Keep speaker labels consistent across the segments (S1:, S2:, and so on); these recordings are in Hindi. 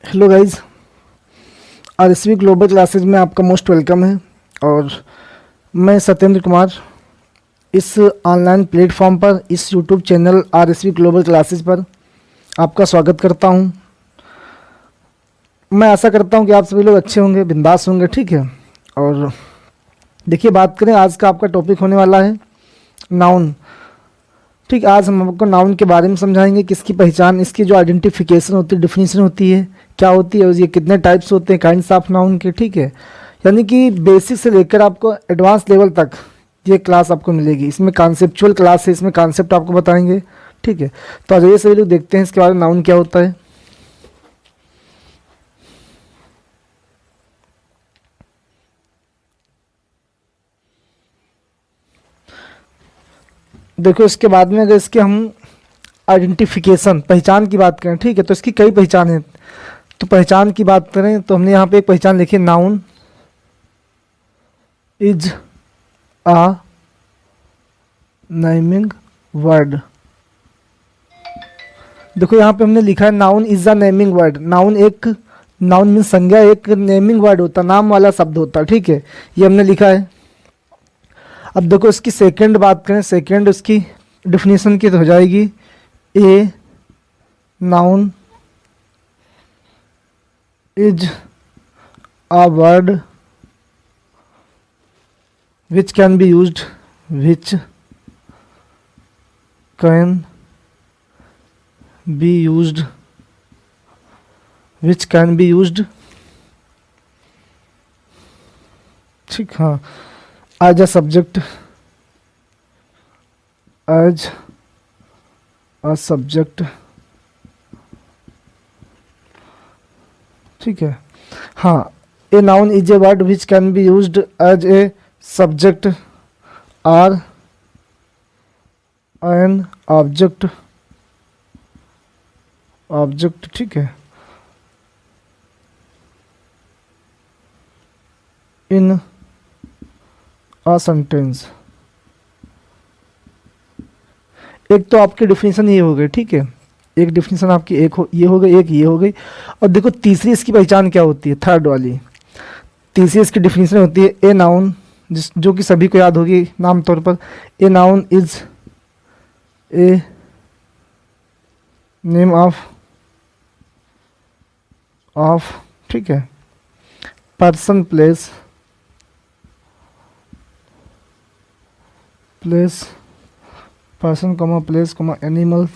S1: Hello guys, RSV global classes में आपका मोस्ट वेलकम है। और मैं सत्येंद्र कुमार इस ऑनलाइन प्लेटफॉर्म पर, इस YouTube channel RSV global classes पर आपका स्वागत करता हूं। मैं आशा करता हूं कि आप सभी लोग अच्छे होंगे, बिंदास होंगे, ठीक है। और देखिए, बात करें, आज का आपका टॉपिक होने वाला है नाउन। ठीक, आज हम आपको नाउन के बारे में समझाएंगे कि इसकी पहचान, इसकी जो आइडेंटिफिकेशन होती है, डिफिनीशन होती है, क्या होती है, और ये कितने टाइप्स होते हैं काइंड्स ऑफ नाउन के, ठीक है। यानी कि बेसिक से लेकर आपको एडवांस लेवल तक ये क्लास आपको मिलेगी। इसमें कॉन्सेप्चुअल क्लास है, इसमें कॉन्सेप्ट आपको बताएंगे, ठीक है। तो आज ये सभी लोग देखते हैं इसके बारे में, नाउन क्या होता है। देखो, इसके बाद में अगर इसके हम आइडेंटिफिकेशन, पहचान की बात करें, ठीक है, तो इसकी कई पहचान है। तो पहचान की बात करें तो हमने यहाँ पे एक पहचान लिखी है, noun is a naming word. देखो यहाँ पे हमने लिखा है noun is a naming word. Noun mean संज्ञा, एक नेमिंग वर्ड होता, नाम वाला शब्द होता, ठीक है, ये हमने लिखा है। अब देखो इसकी सेकंड बात करें, सेकंड उसकी डिफिनीशन की तो हो जाएगी, ए noun is a word which can be used which can be used which can be used ठीक, हाँ, as a subject, as a subject, ठीक है। हाँ, a noun is a word which can be used as a subject or an object, ठीक है, इन अ सेंटेंस। एक तो आपकी डिफिनीशन ये हो गई, ठीक है, एक डिफिनीशन आपकी ये हो गई, एक ये हो गई। और देखो तीसरी इसकी पहचान क्या होती है, थर्ड वाली तीसरी इसकी डिफिनीशन होती है, ए नाउन, जो कि सभी को याद होगी नाम तौर पर, ए noun is a name of, ठीक है, person, place, person, place, animal,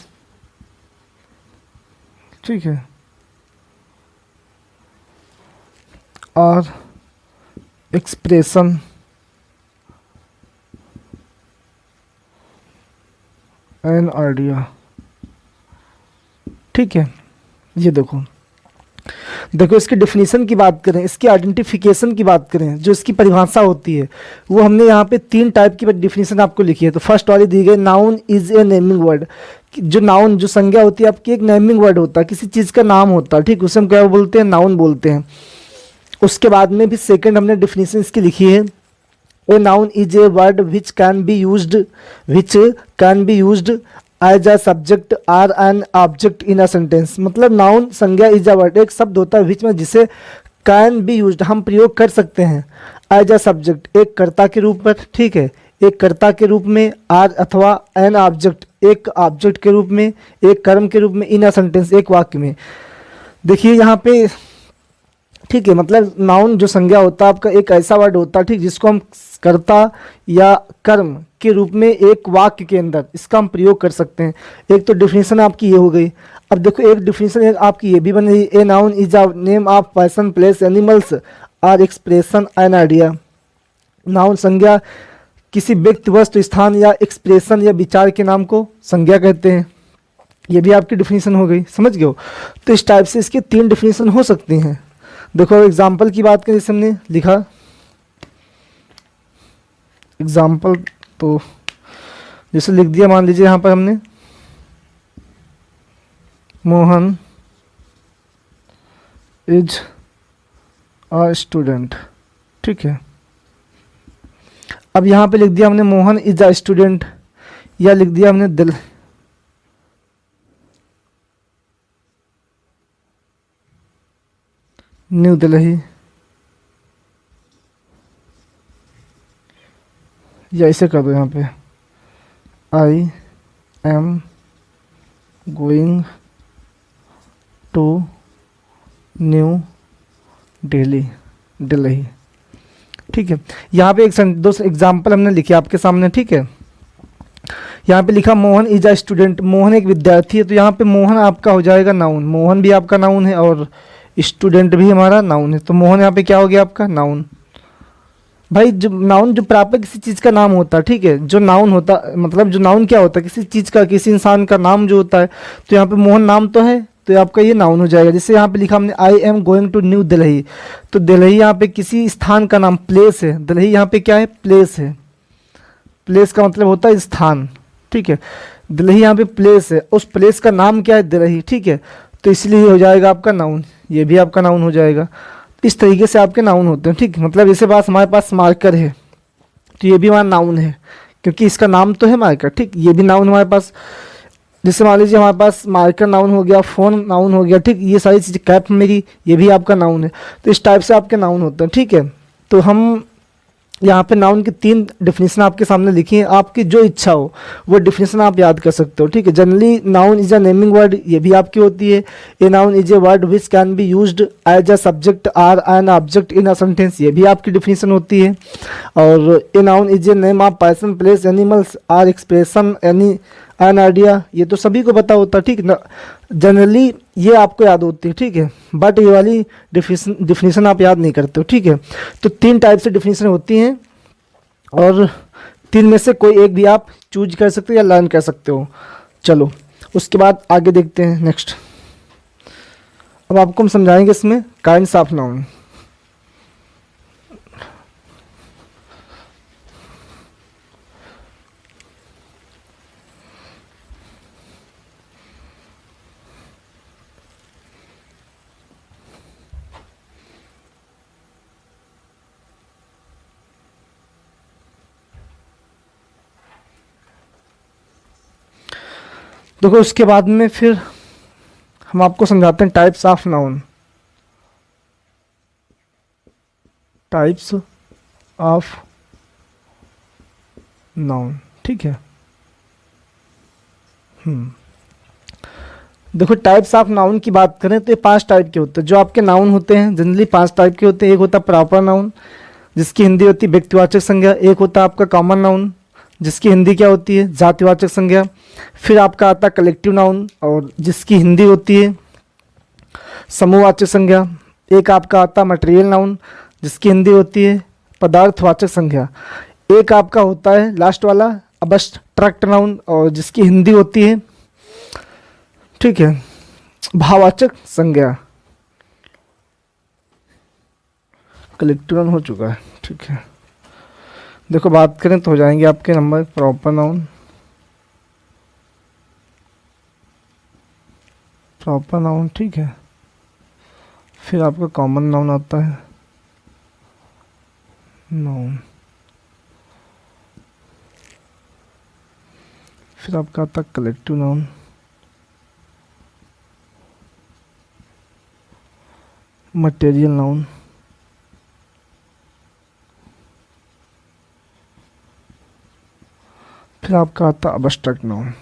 S1: ठीक है, और एक्सप्रेशन एन आइडिया, ठीक है। ये देखो इसकी डिफिनीशन की बात करें, इसकी आइडेंटिफिकेशन की बात करें, जो इसकी परिभाषा होती है, वो हमने यहाँ पे 3 टाइप की डिफिनीशन आपको लिखी है। तो फर्स्ट वाली दी गई, noun is A naming word. जो नाउन, जो संज्ञा होती है आपकी, एक नेमिंग वर्ड होता है, किसी चीज़ का नाम होता है, ठीक, उसे हम क्या बोलते हैं, नाउन बोलते हैं। उसके बाद में भी सेकंड हमने डिफिनीशन इसकी लिखी है, a noun is a word which can be used as a subject or an object in a sentence. मतलब नाउन, संज्ञा, इज अ वर्ड, एक शब्द होता है बीच में, जिसे कैन बी यूज्ड, हम प्रयोग कर सकते हैं, एज अ सब्जेक्ट, एक कर्ता के रूप में, ठीक है, एक कर्ता के रूप में, आर अथवा एन ऑब्जेक्ट, एक ऑब्जेक्ट के रूप में, एक कर्म के रूप में, इन अ सेंटेंस, एक वाक्य में। देखिए यहाँ पे, ठीक है, मतलब नाउन जो संज्ञा होता है आपका, एक ऐसा वर्ड होता है, ठीक, जिसको हम कर्ता या कर्म के रूप में एक वाक्य के अंदर इसका हम प्रयोग कर सकते हैं। एक तो डिफिनीशन आपकी ये हो गई। अब देखो एक डिफिनीशन एक आपकी ये भी बन रही, a noun is a name of person, place, animals or expression an idea. Noun संज्ञा किसी व्यक्ति, वस्तु, स्थान या एक्सप्रेशन या विचार के नाम को संज्ञा कहते हैं। ये भी आपकी डिफिनीशन हो गई, समझ गए हो। तो इस टाइप से इसके 3 डिफिनीशन हो सकती हैं। देखो एग्जाम्पल की बात करें, जैसे हमने लिखा एग्जाम्पल, तो जैसे लिख दिया, मान लीजिए यहाँ पर हमने मोहन इज अ स्टूडेंट, ठीक है। अब यहाँ पे लिख दिया हमने मोहन इज अ स्टूडेंट, या लिख दिया हमने दिल, न्यू दिल्ली, या इसे कर दो यहाँ पे I am going to new Delhi, Delhi. ठीक है, यहाँ पे दो एग्जाम्पल हमने लिखे आपके सामने। ठीक है, यहाँ पे लिखा Mohan is a student, Mohan एक विद्यार्थी है, तो यहाँ पे मोहन आपका हो जाएगा नाउन, मोहन भी आपका नाउन है और स्टूडेंट भी हमारा नाउन है, तो मोहन यहाँ पे क्या हो गया आपका नाउन। भाई जो नाउन जो प्राप्त किसी चीज़ का नाम होता है, ठीक है, जो नाउन होता मतलब जो नाउन क्या होता है, किसी चीज़ का, किसी इंसान का नाम जो होता है, तो यहाँ पे मोहन नाम तो है, तो आपका ये नाउन हो जाएगा। जैसे यहाँ पे लिखा हमने I am going to new Delhi, तो दिल्ली यहाँ पे किसी स्थान का नाम, प्लेस है, दिल्ली यहाँ पे क्या है, प्लेस है, प्लेस का मतलब होता है स्थान। ठीक है, दिल्ली यहाँ पे प्लेस है, उस प्लेस का नाम क्या है, दिल्ली। ठीक है, तो इसलिए हो जाएगा आपका नाउन, ये भी आपका नाउन हो जाएगा। इस तरीके से आपके नाउन होते हैं। ठीक, मतलब इसे पास हमारे पास मार्कर है, तो ये भी हमारा नाउन है क्योंकि इसका नाम तो है मार्कर। ठीक, ये भी नाउन हमारे पास, जैसे मान लीजिए हमारे पास मार्कर नाउन हो गया, फ़ोन नाउन हो गया। ठीक, ये सारी चीज़ें, कैप मेरी, ये भी आपका नाउन है। तो इस टाइप से आपके नाउन होते हैं। ठीक है, तो हम यहाँ पे नाउन की 3 डिफिनीशन आपके सामने लिखी है, आपकी जो इच्छा हो वो डिफिनीशन आप याद कर सकते हो। ठीक है, generally noun is a naming word, ये भी आपकी होती है। A noun is a word which can be used as a subject or an object in a sentence, ये भी आपकी डिफिनीशन होती है। और a noun is a name of person place animals or expression any an idea, ये तो सभी को पता होता है। ठीक ना, जनरली ये आपको याद होती है। ठीक है, बट ये वाली डिफिनीशन आप याद नहीं करते हो। ठीक है, तो 3 टाइप से डिफिनीशन होती हैं और 3 में से कोई एक भी आप चूज कर सकते हो या लर्न कर सकते हो। चलो उसके बाद आगे देखते हैं नेक्स्ट। अब आपको हम समझाएंगे इसमें काइंड्स ऑफ नाउन। देखो उसके बाद में फिर हम आपको समझाते हैं types of noun, types of noun. ठीक है, देखो टाइप्स ऑफ नाउन की बात करें तो ये 5 टाइप के होते हैं जो आपके नाउन होते हैं। जनरली 5 टाइप के होते हैं। एक होता है प्रॉपर नाउन, जिसकी हिंदी होती है व्यक्तिवाचक संज्ञा। एक होता है आपका कॉमन नाउन, जिसकी हिंदी क्या होती है, जातिवाचक संज्ञा। फिर आपका आता है कलेक्टिव नाउन, और जिसकी हिंदी होती है समूहवाचक संज्ञा। एक आपका आता है मटेरियल नाउन, जिसकी हिंदी होती है पदार्थवाचक संज्ञा। एक आपका होता है लास्ट वाला अब्स्ट्रैक्ट नाउन, और जिसकी हिंदी होती है, ठीक है, भाववाचक संज्ञा। कलेक्टिव नाउन हो चुका है। ठीक है, देखो बात करें तो हो जाएंगे आपके number proper noun, proper noun. ठीक है, फिर आपका कॉमन नाउन आता है नाउन, फिर आपका आता है कलेक्टिव नाउन, मटेरियल नाउन, फिर आपका आता है अब्स्ट्रैक्ट नाउन।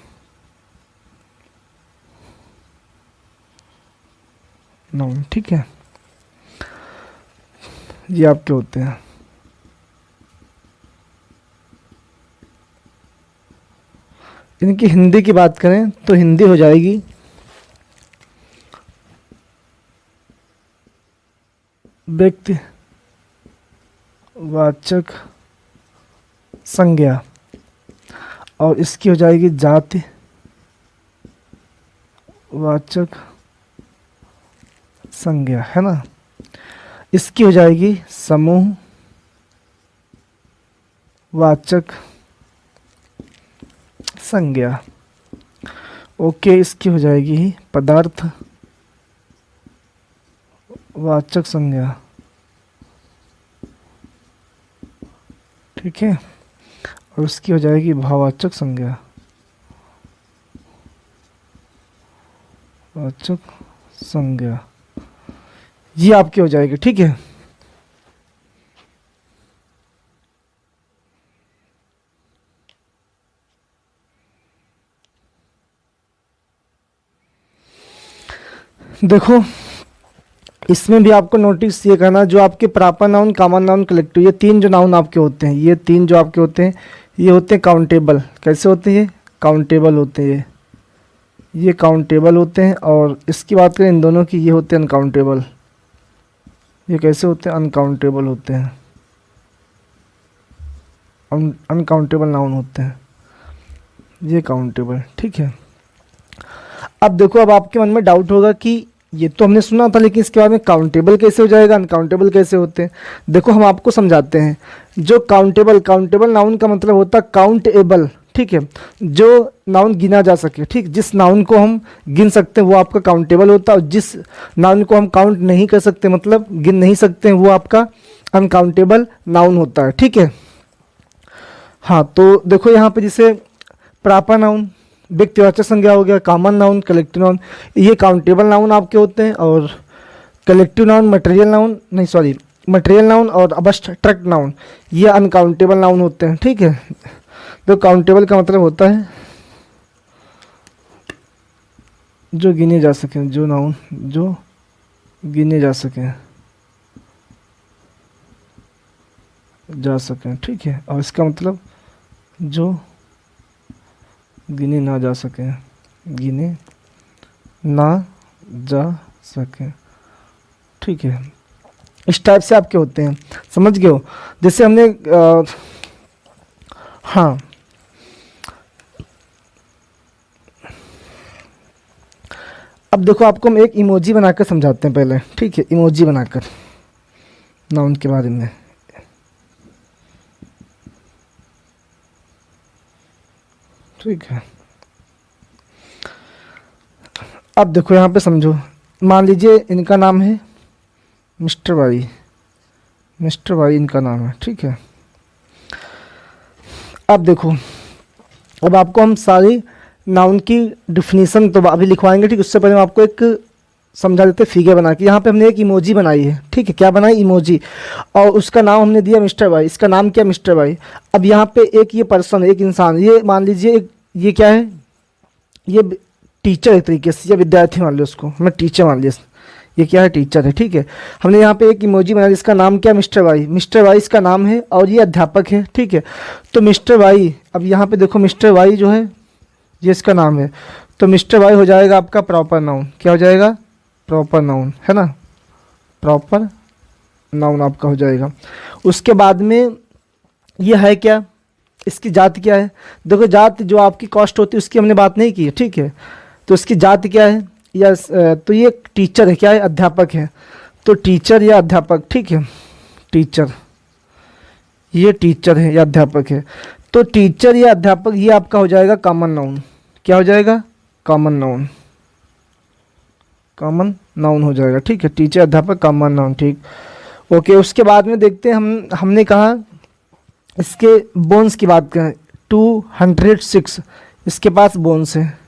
S1: नाउन, ठीक है, ये आपके होते हैं। इनकी हिंदी की बात करें तो हिंदी हो जाएगी व्यक्तिवाचक संज्ञा, और इसकी हो जाएगी जाति वाचक संज्ञा, है ना। इसकी हो जाएगी समूह वाचक संज्ञा। ओके, इसकी हो जाएगी पदार्थ वाचक संज्ञा। ठीक है, और उसकी हो जाएगी भाववाचक संज्ञा, वाचक संज्ञा। ये आपकी हो जाएगी, ठीक है। देखो इसमें भी आपको नोटिस ये करना, जो आपके proper noun, common noun, collective, ये तीन जो नाउन आपके होते हैं, ये तीन जो आपके होते हैं, ये होते हैं काउंटेबल। कैसे होते हैं? काउंटेबल होते हैं ये काउंटेबल होते हैं। और इसकी बात करें इन दोनों की, ये होते हैं अनकाउंटेबल। ये कैसे होते हैं? अनकाउंटेबल होते हैं, अनकाउंटेबल नाउन होते हैं, ये काउंटेबल, ठीक है। अब देखो, अब आपके मन में डाउट होगा कि ये तो हमने सुना था, लेकिन इसके बाद में काउंटेबल कैसे हो जाएगा, अनकाउंटेबल कैसे होते हैं? देखो हम आपको समझाते हैं। जो काउंटेबल नाउन का मतलब होता है काउंटेबल, ठीक है, जो नाउन गिना जा सके, ठीक। जिस नाउन को हम गिन सकते हैं वो आपका काउंटेबल होता है, और जिस नाउन को हम काउंट नहीं कर सकते, मतलब गिन नहीं सकते हैं, वो आपका अनकाउंटेबल नाउन होता है, ठीक है। हाँ, तो देखो यहाँ पे जैसे प्रॉपर नाउन, व्यक्तिवाचक संज्ञा हो गया, कॉमन नाउन, कलेक्टिव नाउन, ये काउंटेबल नाउन आपके होते हैं। और कलेक्टिव नाउन, मटेरियल नाउन और अबस्ट्रैक्ट नाउन, ये अनकाउंटेबल नाउन होते हैं, ठीक है। तो काउंटेबल का मतलब होता है जो गिने जा सके, जो नाउन जो गिने जा सके, ठीक है। और इसका मतलब जो गिने ना जा सके, गिने ना जा सके, ठीक है। इस टाइप से आपके होते हैं, समझ गए हो? जैसे हमने हाँ, अब देखो आपको हम एक इमोजी बनाकर समझाते हैं पहले, ठीक है। इमोजी बनाकर नाउन के बारे में, ठीक है। अब देखो यहाँ पे समझो, मान लीजिए इनका नाम है मिस्टर वाई, इनका नाम है, ठीक है। अब देखो, अब आपको हम सारी नाउन की डिफिनीशन तो अभी लिखवाएंगे, ठीक। उससे पहले हम आपको एक समझा देते फिगर बना के। यहाँ पे हमने एक इमोजी बनाई है, ठीक है। क्या बनाई? इमोजी। और उसका नाम हमने दिया मिस्टर वाई, इसका नाम क्या? Mister Y. अब यहाँ पे एक ये पर्सन, एक इंसान, ये मान लीजिए ये क्या है? ये टीचर एक तरीके से, या विद्यार्थी मान लो उसको, मैं टीचर मान लिया, ये क्या है? टीचर है, ठीक है। हमने यहाँ पे एक इमोजी बनाया जिसका नाम क्या? Mister Y. मिस्टर वाई इसका नाम है, और ये अध्यापक है, ठीक है। तो मिस्टर वाई, अब यहाँ पे देखो मिस्टर वाई जो है ये इसका नाम है, तो मिस्टर वाई हो जाएगा आपका प्रॉपर नाउन। क्या हो जाएगा? प्रॉपर नाउन, है ना, प्रॉपर नाउन आपका हो जाएगा। उसके बाद में ये है क्या? इसकी जाति क्या है? देखो जाति जो आपकी कॉस्ट होती है उसकी हमने बात नहीं की है, ठीक है। तो इसकी जाति क्या है? या तो ये टीचर है, क्या है? अध्यापक है। तो टीचर या अध्यापक, ठीक है, टीचर, ये टीचर है या अध्यापक है। तो टीचर या अध्यापक ये आपका हो जाएगा कॉमन नाउन। क्या हो जाएगा? कॉमन नाउन, कॉमन नाउन हो जाएगा, ठीक है। टीचर, अध्यापक, कॉमन नाउन, ठीक। ओके, उसके बाद में देखते हैं हमने कहा इसके बोन्स की बात करें, 206 इसके पास बोन्स है,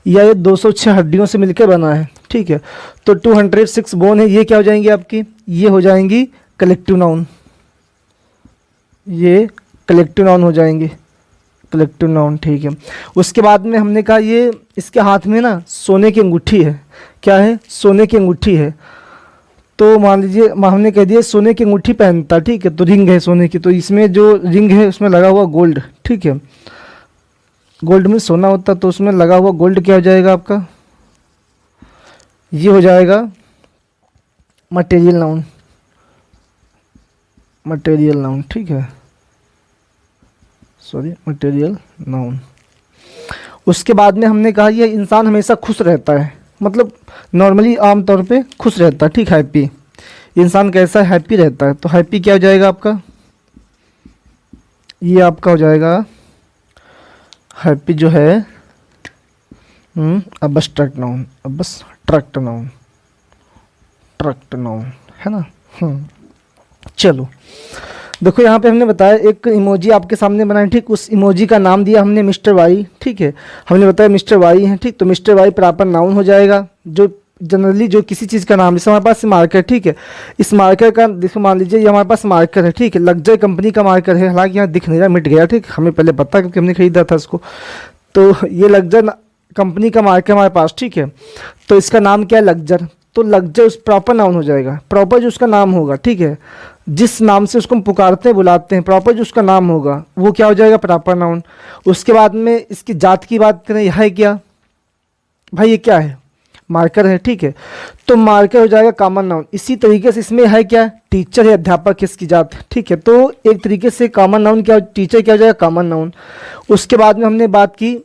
S1: या ये 206 हड्डियों से मिलकर बना है, ठीक है। तो 206 बोन है, ये क्या हो जाएंगी आपकी? ये हो जाएंगी कलेक्टिव नाउन, ये कलेक्टिव नाउन हो जाएंगे, कलेक्टिव नाउन, ठीक है। उसके बाद में हमने कहा ये इसके हाथ में ना सोने की अंगूठी है। क्या है? सोने की अंगूठी है। तो मान लीजिए हमने कह दिया सोने की अंगूठी पहनता, ठीक है, तो रिंग है सोने की, तो इसमें जो रिंग है उसमें लगा हुआ गोल्ड, ठीक है। गोल्ड में सोना होता तो उसमें लगा हुआ गोल्ड क्या हो जाएगा आपका? ये हो जाएगा मटेरियल नाउन, मटेरियल नाउन, ठीक है, सॉरी, मटेरियल नाउन। उसके बाद में हमने कहा ये इंसान हमेशा खुश रहता है, मतलब नॉर्मली आमतौर पे खुश रहता है, ठीक, हैप्पी। इंसान कैसा? हैप्पी रहता है। तो हैप्पी क्या हो जाएगा आपका? ये आपका हो जाएगा हैप्पी जो है abstract noun, abstract noun, tract noun, है ना। चलो देखो यहाँ पे हमने बताया एक इमोजी आपके सामने बनाए, ठीक। उस इमोजी का नाम दिया हमने मिस्टर वाई, ठीक है। हमने बताया मिस्टर वाई है, ठीक। तो मिस्टर वाई प्रॉपर नाउन हो जाएगा, जो जनरली जो किसी चीज़ का नाम, जैसे हमारे पास मार्कर, ठीक है, इस मार्कर का देखो मान लीजिए ये हमारे पास मार्कर है, ठीक है, लग्जर कंपनी का मार्कर है, हालांकि यहाँ दिख नहीं रहा, मिट गया, ठीक, हमें पहले पता क्योंकि हमने खरीदा था इसको। तो ये लग्जर कंपनी का मार्कर हमारे पास, ठीक है, तो इसका नाम क्या है, लग्जर। तो लग्जर उस प्रॉपर नाउन हो जाएगा, प्रॉपर जो उसका नाम होगा, ठीक है, जिस नाम से उसको हम पुकारते हैं बुलाते हैं, प्रॉपर जो उसका नाम होगा वो क्या हो जाएगा, प्रॉपर नाउन। उसके बाद में इसकी जात की बात करें, यह है क्या भाई, ये क्या है, मार्कर है, ठीक है, तो मार्कर हो जाएगा कॉमन नाउन। इसी तरीके से इसमें है क्या, टीचर है, अध्यापक इसकी जात, ठीक है, तो एक तरीके से कॉमन नाउन क्या, टीचर क्या हो जाएगा, कॉमन नाउन। उसके बाद में हमने बात की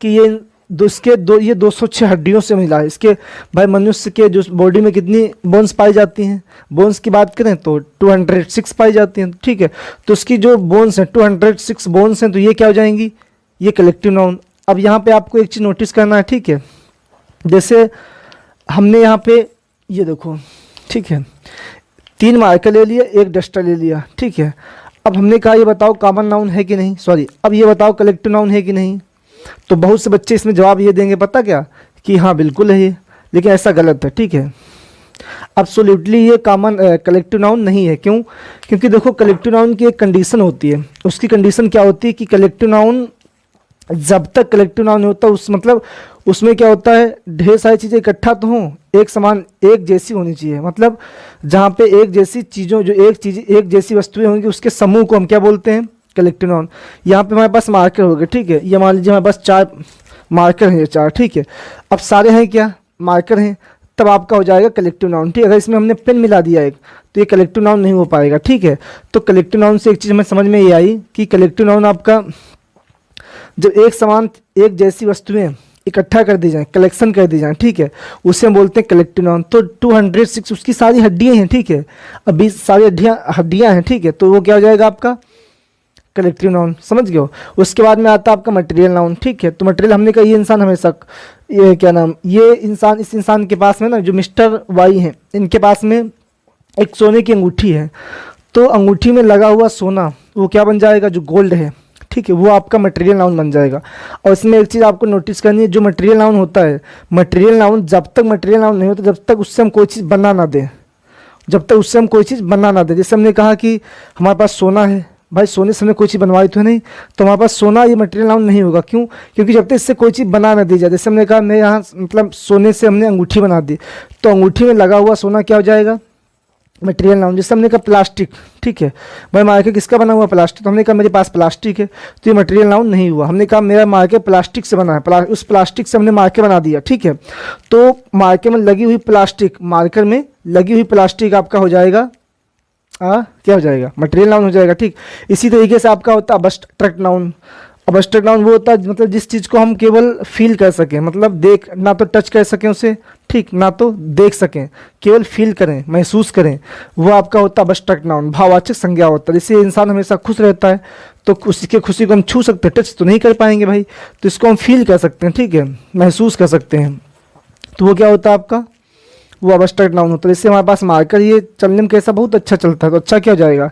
S1: कि ये 206 हड्डियों से मिला है। इसके भाई मनुष्य के जो बॉडी में कितनी बोन्स पाई जाती हैं, बोन्स की बात करें तो 206 पाई जाती हैं, ठीक है, तो इसकी जो बोन्स हैं 206 बोन्स हैं, तो ये क्या हो जाएंगी, ये कलेक्टिव नाउन। अब यहाँ पे आपको एक चीज़ नोटिस करना है, ठीक है, जैसे हमने यहाँ पे ये देखो, ठीक है, 3 मार्कर ले लिए, 1 डस्टर ले लिया, ठीक है, अब हमने कहा ये बताओ कॉमन नाउन है कि नहीं, सॉरी, अब ये बताओ कलेक्टिव नाउन है कि नहीं। तो बहुत से बच्चे इसमें जवाब ये देंगे, पता क्या, कि हाँ बिल्कुल है ये, लेकिन ऐसा गलत है, ठीक है, एब्सोल्युटली ये कॉमन कलेक्टिव नाउन नहीं है। क्यों, क्योंकि देखो कलेक्टिव नाउन की एक कंडीशन होती है, उसकी कंडीशन क्या होती है कि कलेक्टिव नाउन जब तक कलेक्टिव नाउन नहीं होता उस मतलब उसमें क्या होता है, ढेर सारी चीज़ें इकट्ठा तो हों, एक समान एक जैसी होनी चाहिए, मतलब जहाँ पे एक जैसी चीज़ों जो एक जैसी वस्तुएं होंगी उसके समूह को हम क्या बोलते हैं, कलेक्टिव नाउन। यहाँ पे हमारे पास मार्कर हो गए, ठीक है, ये मान लीजिए हमारे पास 4 मार्कर हैं, ये 4, ठीक है, अब सारे हैं क्या, मार्कर हैं, तब आपका हो जाएगा कलेक्टिव नाउन, ठीक है। अगर इसमें हमने पेन मिला दिया एक, तो ये कलेक्टिव नाउन नहीं हो पाएगा, ठीक है। तो कलेक्टिव नाउन से एक चीज़ हमें समझ में ये आई कि कलेक्टिव नाउन आपका जब एक समान एक जैसी वस्तुएं इकट्ठा कर दी जाएं, कलेक्शन कर दी जाएं, ठीक है, उसे हम बोलते हैं कलेक्टिव नाउन। तो 206 उसकी सारी हड्डियां हैं, ठीक है, अब 20 सारी हड्डियां हैं, ठीक है, तो वो क्या हो जाएगा आपका कलेक्टिव नाउन, समझ गए हो। उसके बाद में आता है आपका मटेरियल नाउन, ठीक है, तो मटेरियल हमने कहा ये इंसान हमेशा, ये क्या नाम, ये इंसान, इस इंसान के पास में ना जो मिस्टर वाई हैं, इनके पास में एक सोने की अंगूठी है, तो अंगूठी में लगा हुआ सोना वो क्या बन जाएगा, जो गोल्ड है, ठीक है, वो आपका मटेरियल नाउन बन जाएगा। और इसमें एक चीज़ आपको नोटिस करनी है, जो मटेरियल नाउन होता है, मटेरियल नाउन जब तक मटेरियल नाउन नहीं होता जब तक उससे हम कोई चीज़ बना ना दें, जब तक उससे हम कोई चीज़ बना ना दें। जैसे हमने कहा कि हमारे पास सोना है, भाई सोने से हमने कोई चीज़ बनवाई तो नहीं, तो हमारे पास सोना ये मटेरियल नाउन नहीं होगा। क्यों, क्योंकि जब तक इससे कोई चीज़ बना ना दी जाए, जैसे हमने कहा मैं यहाँ मतलब सोने से हमने अंगूठी बना दी, तो अंगूठी में लगा हुआ सोना क्या हो जाएगा, मटेरियल नाउन। जैसे हमने कहा प्लास्टिक, ठीक है, भाई मार्कर किसका बना हुआ, प्लास्टिक, तो हमने कहा मेरे पास प्लास्टिक है, तो ये मटेरियल नाउन नहीं हुआ। हमने कहा मेरा मार्कर प्लास्टिक से बना है, उस प्लास्टिक से हमने मार्कर बना दिया, ठीक है, तो मार्कर में लगी हुई प्लास्टिक, मार्कर में लगी हुई प्लास्टिक आपका हो जाएगा क्या हो जाएगा, मटेरियल नाउन हो जाएगा, ठीक। इसी तरीके से आपका होता है अब्स्ट्रैक्ट नाउन। अब्स्ट्रैक्ट नाउन वो होता है मतलब जिस चीज़ को हम केवल फील कर सकें, मतलब देख, ना तो टच कर सकें उसे, ठीक, ना तो देख सकें, केवल फील करें, महसूस करें, वो आपका होता है अब्स्ट्रैक्ट नाउन, भाववाचक संज्ञा होता है। जैसे इंसान हमेशा खुश रहता है तो उसकी खुशी को हम छू सकते हैं, टच तो नहीं कर पाएंगे भाई, तो इसको हम फील कर सकते हैं, ठीक है, महसूस कर सकते हैं, तो वो क्या होता है आपका, वो अब्स्ट्रैक्ट नाउन होता है। जैसे हमारे पास मार्कर ये चलने में कैसा बहुत अच्छा चलता है, तो अच्छा क्या हो जाएगा,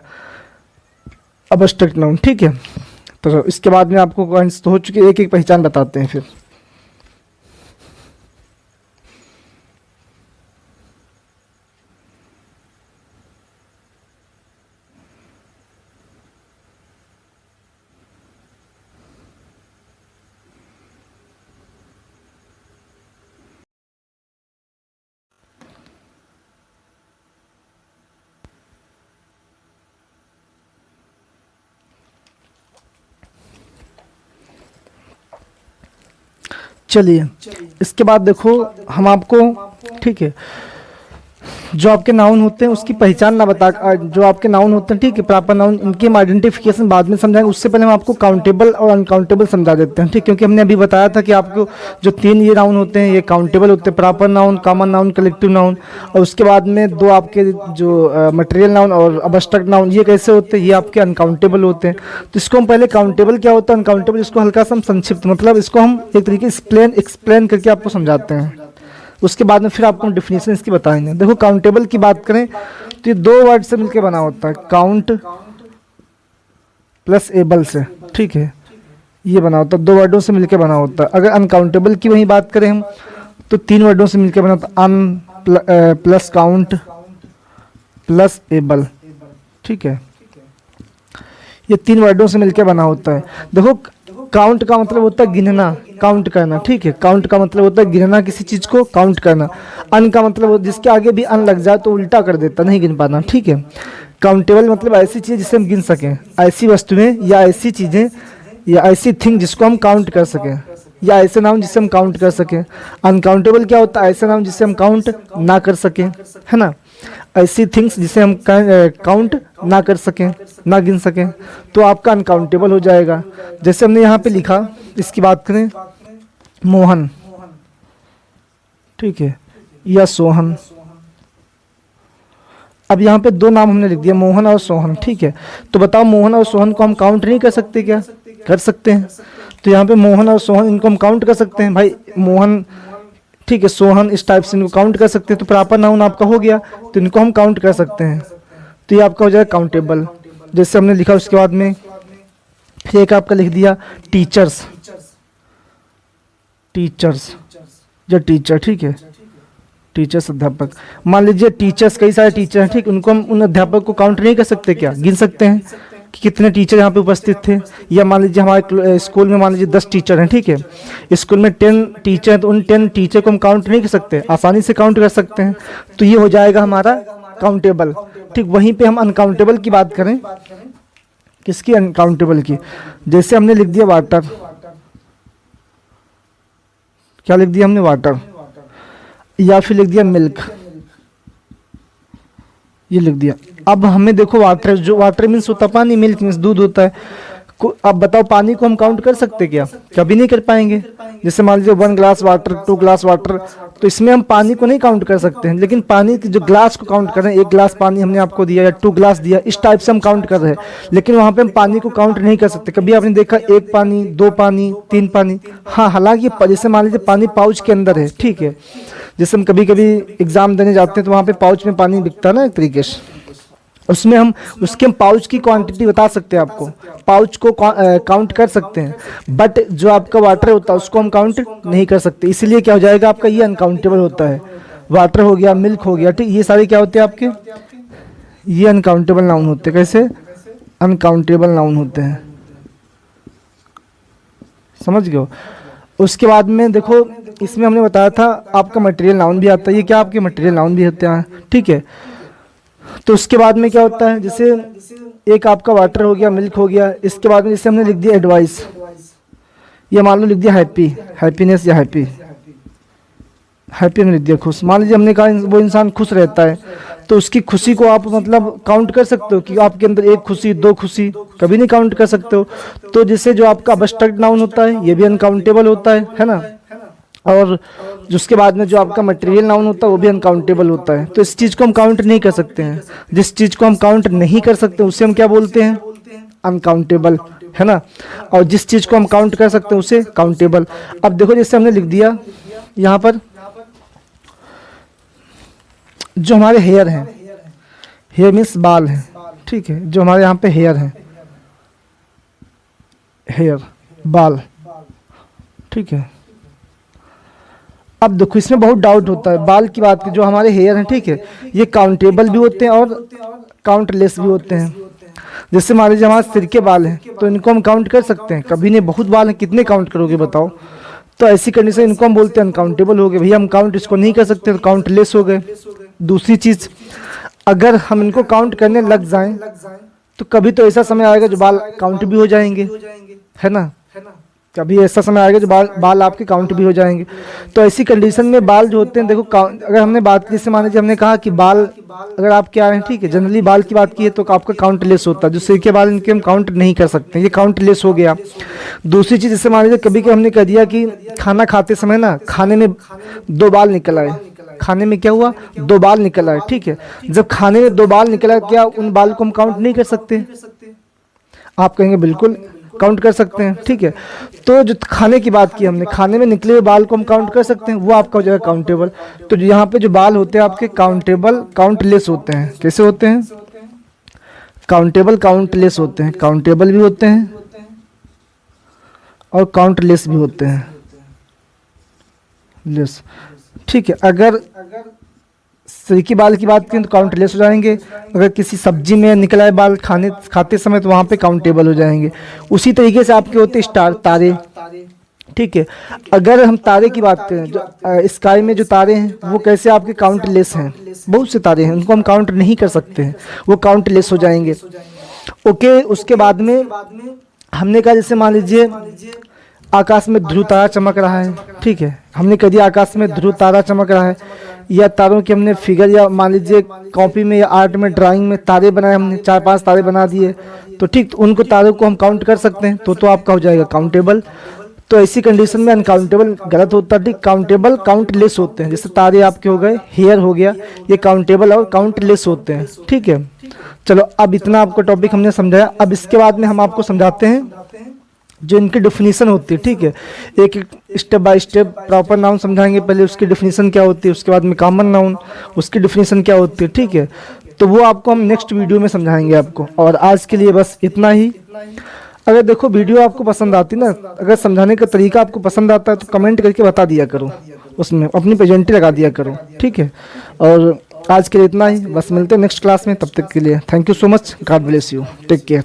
S1: अब्स्ट्रैक्ट नाउन, ठीक है। तो इसके बाद में आपको पॉइंट्स तो हो चुके, एक एक पहचान बताते हैं फिर। चलिए इसके बाद देखो हम आपको, ठीक है, जो आपके नाउन होते हैं उसकी पहचान ना बता, जो आपके नाउन होते हैं, ठीक है, प्रॉपर नाउन, इनकी हम आइडेंटिफिकेशन बाद में समझाएंगे। उससे पहले हम आपको काउंटेबल और अनकाउंटेबल समझा देते हैं, ठीक, क्योंकि हमने अभी बताया था कि आपको जो 3 ये नाउन होते हैं ये काउंटेबल होते हैं, proper noun, common noun, collective noun, और उसके बाद में 2 आपके जो मटेरियल नाउन और अब्स्ट्रैक्ट नाउन ये कैसे होते हैं, ये आपके अनकाउंटेबल होते हैं। तो इसको हम पहले काउंटेबल क्या होता है, अनकाउंटेबल, इसको हल्का सा हम संक्षिप्त, मतलब इसको हम एक तरीके से एक्सप्लेन करके आपको समझाते हैं। उसके बाद में फिर आपको डेफिनेशन इसकी बताएंगे। देखो काउंटेबल की बात करें तो ये 2 वर्ड से मिलकर बना होता है, काउंट प्लस एबल से, ठीक है, ये बना होता है, 2 वर्डों से मिलकर बना होता है। अगर अनकाउंटेबल की वही बात करें हम तो 3 वर्डों से मिलकर बना था अन प्लस काउंट प्लस एबल, ठीक है। ये 3 वर्डों से मिलकर बना होता है। देखो काउंट का मतलब होता है गिनना, काउंट करना, ठीक है। काउंट का मतलब होता है गिनना, किसी चीज को काउंट करना। अन का मतलब जिसके आगे भी अन लग जाए तो उल्टा कर देता, नहीं गिन पाना, ठीक है। काउंटेबल मतलब ऐसी चीज जिसे हम गिन सकें, ऐसी वस्तुएं या ऐसी चीजें या ऐसी थिंग जिसको हम काउंट कर सकें, या ऐसे नाम जिसे हम काउंट कर सकें। अनकाउंटेबल क्या होता है? ऐसे नाम जिसे हम काउंट ना कर सकें, है ना। ऐसी थिंग्स जिसे हम काउंट ना कर सकें, ना गिन सकें, तो आपका अनकाउंटेबल हो जाएगा। जैसे हमने यहाँ पे लिखा, इसकी बात करें, मोहन, ठीक है, या सोहन। अब यहाँ पे 2 नाम हमने लिख दिया, मोहन और सोहन, ठीक है। तो बताओ मोहन और सोहन को हम काउंट नहीं कर सकते क्या? कर सकते हैं। तो यहाँ पे मोहन और सोहन, इनको हम काउंट कर सकते हैं भाई। मोहन, ठीक है, सोहन, इस टाइप से इनको काउंट कर सकते हैं। तो प्रॉपर नाउन आपका हो गया, तो इनको हम काउंट कर सकते हैं। तो ये आपका हो जाएगा काउंटेबल। जैसे हमने लिखा उसके बाद में फिर एक आपका लिख दिया टीचर्स, टीचर्स या टीचर, ठीक है, टीचर्स अध्यापक। मान लीजिए टीचर्स, कई सारे टीचर हैं, ठीक, उनको हम उन अध्यापक को काउंट नहीं कर सकते क्या? गिन सकते हैं कि कितने टीचर यहाँ पे उपस्थित थे। या मान लीजिए हमारे स्कूल में मान लीजिए 10 टीचर हैं, ठीक है, स्कूल में 10 टीचर हैं, तो उन 10 टीचर को हम काउंट नहीं कर सकते? आसानी से काउंट कर सकते हैं। तो ये हो जाएगा हमारा काउंटेबल, ठीक। वहीं पे हम अनकाउंटेबल की बात करें, किसकी? अनकाउंटेबल की। जैसे हमने लिख दिया वाटर, क्या लिख दिया हमने? वाटर। या फिर लिख दिया मिल्क, ये लिख दिया। अब हमें देखो वाटर, जो वाटर मीन्स होता पानी, मिल्क मीन्स दूध होता है। अब बताओ पानी को हम काउंट कर सकते क्या? कभी नहीं कर पाएंगे। जैसे मान लीजिए 1 ग्लास वाटर, 2 ग्लास वाटर, तो इसमें हम पानी को नहीं काउंट कर सकते हैं। लेकिन पानी की जो ग्लास को काउंट कर रहे हैं, 1 ग्लास पानी हमने आपको दिया या 2 ग्लास दिया, इस टाइप से हम काउंट कर रहे हैं। लेकिन वहां पे हम पानी को काउंट नहीं कर सकते। कभी आपने देखा 1 पानी, 2 पानी, 3 पानी? हाँ, हालांकि जैसे मान लीजिए पानी पाउच के अंदर है, ठीक है। जैसे हम कभी कभी एग्जाम देने जाते हैं तो वहाँ पे पाउच में पानी बिकता है ना एक तरीके से, उसमें हम उसके पाउच की क्वांटिटी बता सकते हैं आपको, पाउच को काउंट कर सकते हैं। बट जो आपका वाटर होता है उसको हम काउंट नहीं कर सकते। इसीलिए क्या हो जाएगा आपका? ये अनकाउंटेबल होता है। वाटर हो गया, मिल्क हो गया, ठीक, ये सारे क्या होते हैं आपके? ये अनकाउंटेबल नाउन होते हैं। कैसे? अनकाउंटेबल नाउन होते हैं, समझ गए हो। उसके बाद में देखो, इसमें हमने बताया था आपका मटेरियल नाउन भी आता है। ये क्या आपके मटेरियल नाउन भी होते हैं, ठीक है। तो उसके बाद में क्या होता है? जैसे एक आपका वाटर हो गया, मिल्क हो गया, इसके बाद में जैसे हमने लिख दिया एडवाइस, या मान लो लिख दिया हैप्पी, हैप्पीनेस या हैप्पी, हैप्पी हमने लिख दिया खुश। मान लीजिए हमने कहा वो इंसान खुश रहता है, तो उसकी खुशी को आप मतलब काउंट कर सकते हो कि आपके अंदर 1 खुशी, 2 खुशी? कभी नहीं काउंट कर सकते हो। तो जैसे जो आपका अबस्ट्रैक्ट नाउन होता है, ये भी अनकाउंटेबल होता है ना। और जिसके बाद में जो आपका मटेरियल नाउन होता है वो भी अनकाउंटेबल होता है। तो इस चीज़ को हम काउंट नहीं कर सकते हैं। जिस चीज़ को हम काउंट नहीं कर सकते उसे हम क्या बोलते हैं? अनकाउंटेबल, है ना। और जिस चीज़ को हम काउंट कर सकते हैं उसे काउंटेबल। अब देखो जैसे हमने लिख दिया यहाँ पर, जो हमारे हेयर हैं, हेयर मीन्स बाल हैं, ठीक है, जो हमारे यहाँ पे हेयर हैं, हेयर बाल, ठीक है। अब देखो इसमें बहुत डाउट होता है बाल की बात की, जो हमारे हेयर हैं, ठीक है, ये काउंटेबल भी होते हैं और काउंटलेस भी होते हैं। जैसे मान लीजिए हमारे सिर के बाल हैं तो इनको हम काउंट कर सकते हैं? कभी नहीं। बहुत बाल हैं, कितने काउंट करोगे बताओ। तो ऐसी कंडीशन इनको हम बोलते हैं अनकाउंटेबल हो गए। भैया हम काउंट इसको नहीं कर सकते तो काउंटलेस हो गए। दूसरी चीज, अगर हम इनको काउंट करने लग जाएं तो कभी तो ऐसा समय आएगा जो बाल काउंट भी हो जाएंगे, है ना। कभी ऐसा समय आएगा जो बाल आपके काउंट भी हो जाएंगे। तो ऐसी कंडीशन में बाल जो होते हैं, देखो अगर हमने बात की, जैसे मान लीजिए हमने कहा कि बाल अगर आप क्या है, ठीक है, जनरली बाल की बात की है तो आपका काउंटलेस होता है। जो सिर के बाल इनके हम काउंट नहीं कर सकते, ये काउंटलेस हो गया। दूसरी चीज, जैसे मान लीजिए कभी कभी हमने कह दिया कि खाना खाते समय ना खाने में 2 बाल निकल आए, खाने में क्या हुआ? 2 बाल निकल आए, ठीक है। जब खाने में 2 बाल निकला, क्या उन बाल को हम काउंट नहीं कर सकते? आप कहेंगे बिल्कुल काउंट कर सकते हैं, ठीक है। तो जो खाने की बात की हमने, खाने में निकले हुए बाल को हम काउंट कर सकते हैं, वो आपका हो जाएगा काउंटेबल। तो यहाँ पे जो बाल होते हैं आपके काउंटेबल काउंटलेस होते हैं। कैसे होते हैं? काउंटेबल काउंटलेस होते हैं। काउंटेबल भी होते हैं और काउंटलेस भी होते हैं, लेस। ठीक है। अगर सिल्की बाल की बात करें तो काउंटलेस हो जाएंगे। अगर किसी सब्जी में निकला है बाल खाते समय तो वहाँ पे काउंटेबल हो जाएंगे। उसी तरीके से आपके होते स्टार, तारे, ठीक है। अगर हम तारे की बात करें, जो स्काई में जो तारे हैं वो कैसे आपके काउंटलेस हैं, बहुत से तारे हैं उनको हम काउंट नहीं कर सकते हैं, वो काउंटलेस हो जाएंगे। ओके, उसके बाद में हमने कहा जैसे मान लीजिए आकाश में ध्रुव तारा चमक रहा है, ठीक है, हमने कह दिया आकाश में ध्रुव तारा चमक रहा है, या तारों की हमने फिगर, या मान लीजिए कॉपी में या आर्ट में ड्राइंग में तारे बनाए, हमने 4-5 तारे बना दिए, तो ठीक, तो उनको तारों को हम काउंट कर सकते हैं, तो आपका हो जाएगा काउंटेबल। तो ऐसी कंडीशन में अनकाउंटेबल गलत होता है, ठीक, काउंटेबल काउंटलेस होते हैं। जैसे तारे आपके हो गए, हेयर हो गया, ये काउंटेबल और काउंटलेस होते हैं, ठीक है। चलो, अब इतना आपको टॉपिक हमने समझाया। अब इसके बाद में हम आपको समझाते हैं जो इनकी डेफिनेशन होती है, ठीक है। एक एक step by step proper noun समझाएंगे, पहले उसकी डेफिनेशन क्या होती है, उसके बाद में कॉमन नाउन, उसकी डेफिनेशन क्या होती है, ठीक है। तो वो आपको हम नेक्स्ट वीडियो में समझाएंगे आपको। और आज के लिए बस इतना ही। अगर देखो वीडियो आपको पसंद आती ना, अगर समझाने का तरीका आपको पसंद आता है तो कमेंट करके बता दिया करो, उसमें अपनी प्रेजेंटी लगा दिया करो, ठीक है। और आज के लिए इतना ही, बस मिलते हैं नेक्स्ट क्लास में, तब तक के लिए thank you so much, God bless you, take care.